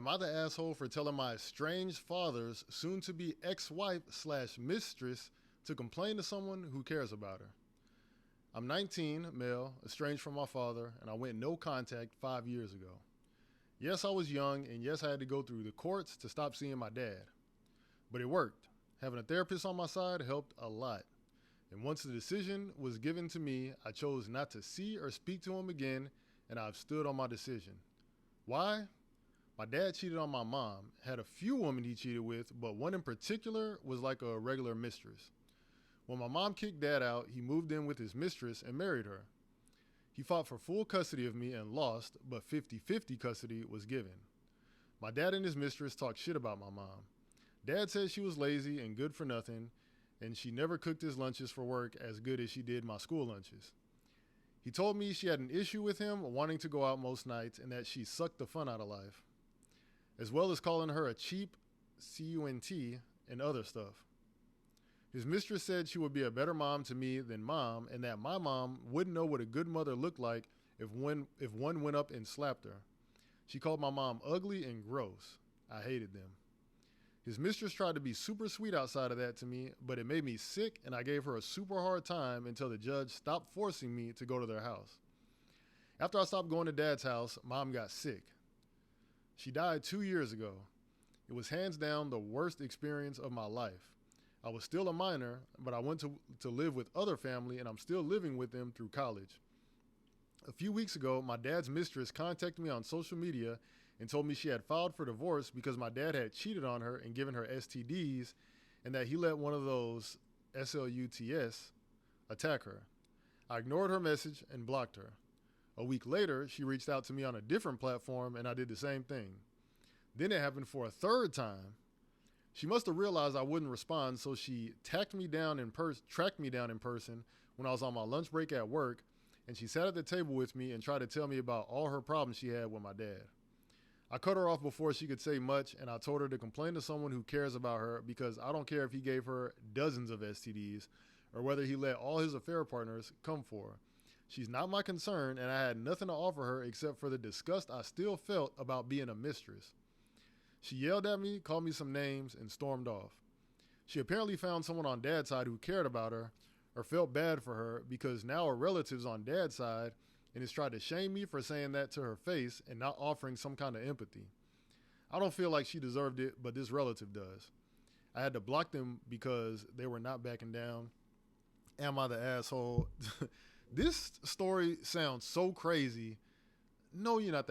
Am I the asshole for telling my estranged father's soon-to-be ex-wife slash mistress to complain to someone who cares about her? I'm 19, male, estranged from my father, and I went no contact 5 years ago. Yes, I was young, and yes, I had to go through the courts to stop seeing my dad. But it worked. Having a therapist on my side helped a lot. And once the decision was given to me, I chose not to see or speak to him again, and I've stood on my decision. Why? My dad cheated on my mom, had a few women he cheated with, but one in particular was like a regular mistress. When my mom kicked dad out, he moved in with his mistress and married her. He fought for full custody of me and lost, but 50-50 custody was given. My dad and his mistress talked shit about my mom. Dad said she was lazy and good for nothing, and she never cooked his lunches for work as good as she did my school lunches. He told me she had an issue with him wanting to go out most nights and that she sucked the fun out of life, as well as calling her a cheap cunt and other stuff. His mistress said she would be a better mom to me than mom, and that my mom wouldn't know what a good mother looked like if one went up and slapped her. She called my mom ugly and gross. I hated them. His mistress tried to be super sweet outside of that to me, but it made me sick, and I gave her a super hard time until the judge stopped forcing me to go to their house. After I stopped going to dad's house, mom got sick. She died 2 years ago. It was hands down the worst experience of my life. I was still a minor, but I went to live with other family, and I'm still living with them through college. A few weeks ago, my dad's mistress contacted me on social media and told me she had filed for divorce because my dad had cheated on her and given her STDs, and that he let one of those SLUTS attack her. I ignored her message and blocked her. A week later, she reached out to me on a different platform, and I did the same thing. Then it happened for a third time. She must have realized I wouldn't respond, so she tracked me down in person when I was on my lunch break at work, and she sat at the table with me and tried to tell me about all her problems she had with my dad. I cut her off before she could say much, and I told her to complain to someone who cares about her, because I don't care if he gave her dozens of STDs or whether he let all his affair partners come for her. She's not my concern, and I had nothing to offer her except for the disgust I still felt about being a mistress. She yelled at me, called me some names, and stormed off. She apparently found someone on dad's side who cared about her or felt bad for her, because now her relatives on dad's side and has tried to shame me for saying that to her face and not offering some kind of empathy. I don't feel like she deserved it, but this relative does. I had to block them because they were not backing down. Am I the asshole? This story sounds so crazy. No, you're not the